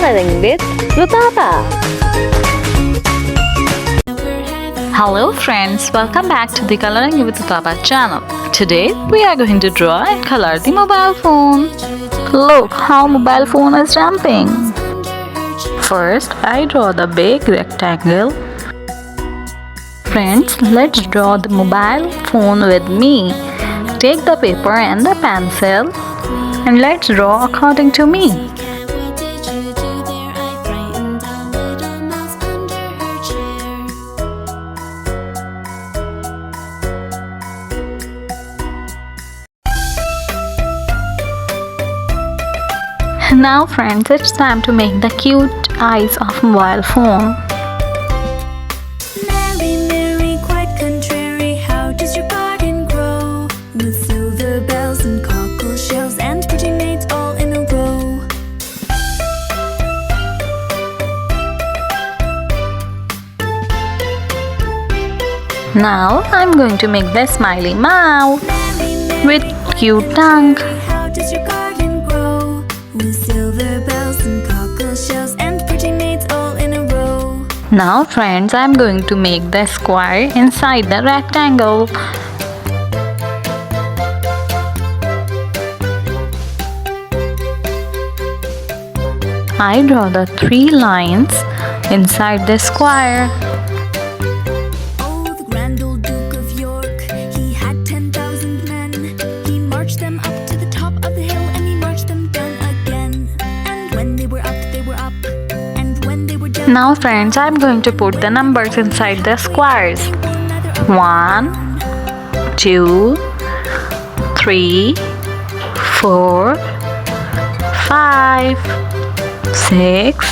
Coloring with Rutaba. Hello friends, welcome back to the Coloring with Rutaba channel. Today we are going to draw and color the mobile phone. Look how mobile phone is jumping. First, I draw the big rectangle. Friends, let's draw the mobile phone with me. Take the paper and the pencil and let's draw according to me. Now friends, it's time to make the cute eyes of mobile phone. Mary, Mary, quite contrary, how does your garden grow? With silver bells and cockle shells and pretty maids all in a row. Now I'm going to make the smiley mouth Mary, with cute tongue. how does your garden grow? With silver bells and cockle shells and pretty maids all in a row. Now friends, I'm going to make the square inside the rectangle. I draw the 3 lines inside the square. Oh, the grand old Duke of York, he had 10,000 men. He marched them up to the top of the hill and he marched them down again. And when they were up, they were up. And when they were down, Now friends, I'm going to put the numbers inside the squares. 1, 2, 3, 4, 5, 6,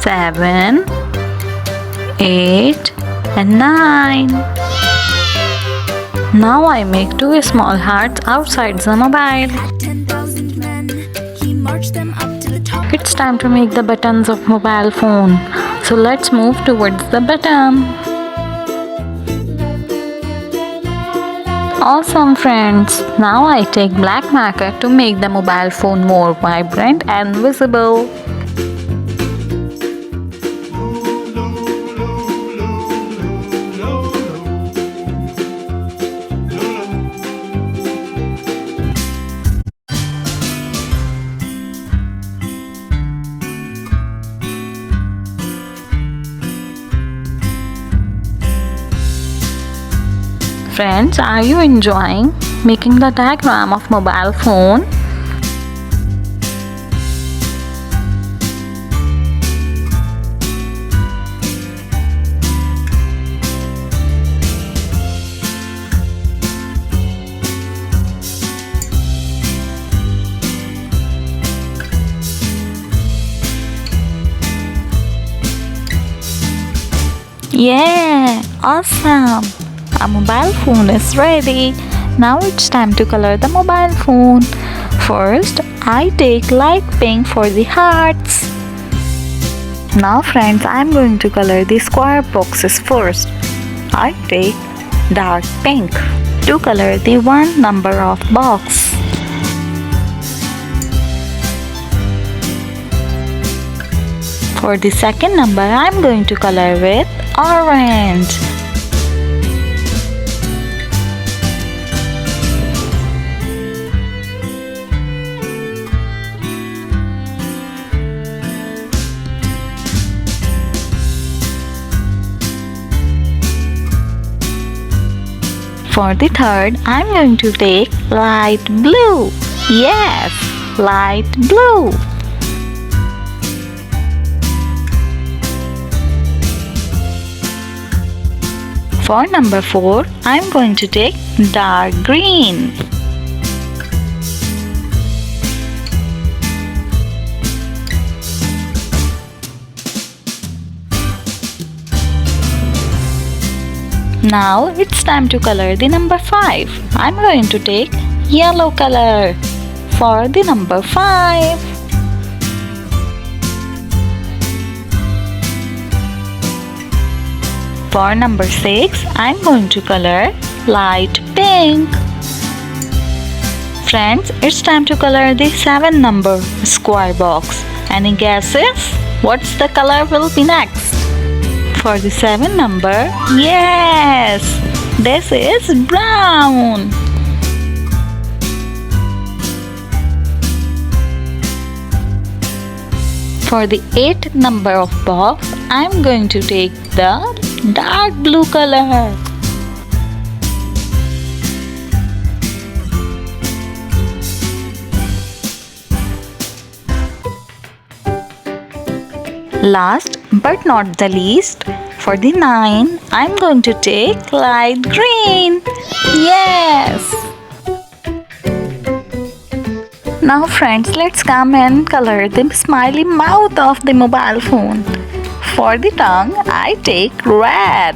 7, 8 and 9. Now I make 2 small hearts outside the mobile. 10,000 men. He marched them up to the top. It's time to make the buttons of mobile phone. So let's move towards the button. Awesome friends! Now I take black marker to make the mobile phone more vibrant and visible. Friends, are you enjoying making the diagram of mobile phone? Yeah, awesome! Our mobile phone is ready. Now it's time to color the mobile phone. First, I take light pink for the hearts. Now friends, I'm going to color the square boxes first. I take dark pink to color the 1 number of box. For the second number, I'm going to color with orange. For the third, I'm going to take light blue. Yes, light blue. For number 4, I'm going to take dark green. Now it's time to color the number 5. I'm going to take yellow color for the number 5. For number 6, I'm going to color light pink. Friends, it's time to color the 7 number square box. Any guesses? What's the color will be next? For the 7 number, yes, this is brown. For the 8th number of box, I'm going to take the dark blue color. Last but not the least, for the 9, I'm going to take light green. Yes! Now friends, let's come and color the smiley mouth of the mobile phone. For the tongue, I take red.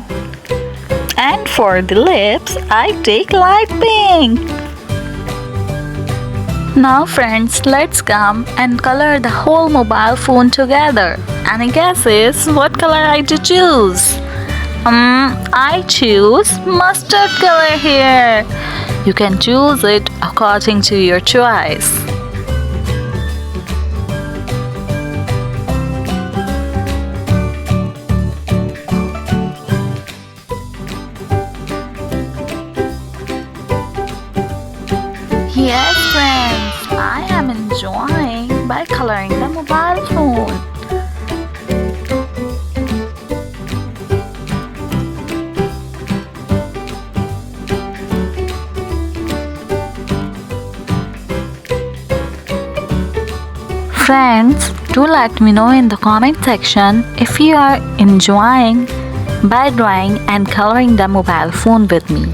And for the lips, I take light pink. Now friends, let's come and color the whole mobile phone together. Any guesses what color I to choose? I choose mustard color here. You can choose it according to your choice. Yes friends, I am enjoying by coloring the mobile phone. Friends, do let me know in the comment section if you are enjoying by drawing and coloring the mobile phone with me.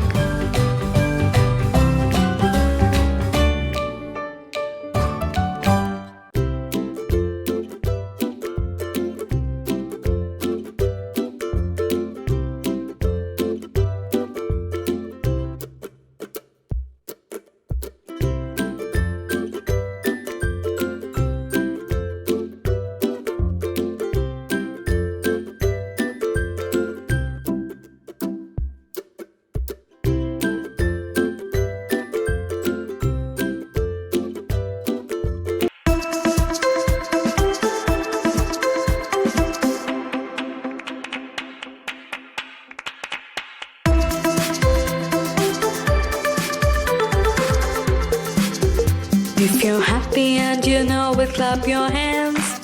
If you're happy and you know it, clap your hands.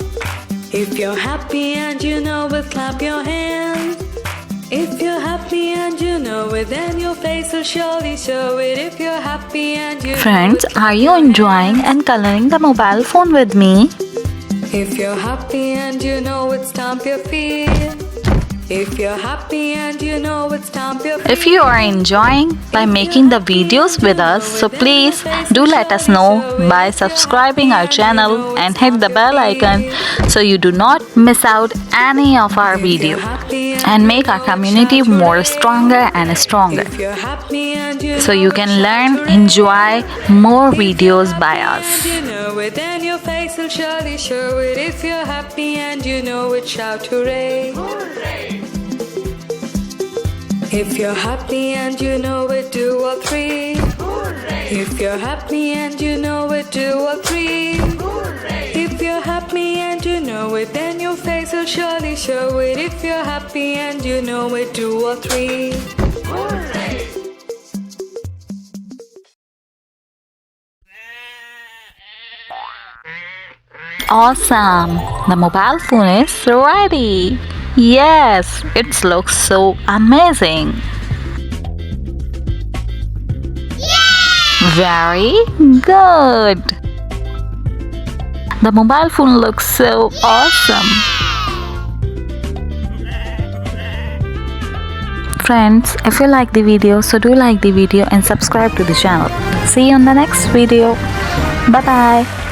If you're happy and you know it, clap your hands. If you're happy and you know it, then your face will surely show it. If you're happy and you Friends, know it, are you enjoying and coloring the mobile phone with me? if you're happy and you know it, stomp your feet. If you're happy and you know it, stomp your feet. If you are enjoying by making the videos with us, so please do let us know by subscribing our channel and hit the bell icon so you do not miss out any of our video and make our community more stronger and stronger. If you're happy and you So know you it, can shout learn, hooray. enjoy more videos by us. You know it, then your face will surely show it. If you're happy and you know it, shout hooray. If you're happy and you know it, do all three. If you're happy and you know it, do all three. If you're happy and you know it, then your face will surely show it. If you're happy and you know it, do all three. Awesome! The mobile phone is ready. Yes, it looks so amazing. Very good. The mobile phone looks so awesome. Friends, if you like the video, so do like the video and subscribe to the channel. See you on the next video. Bye bye.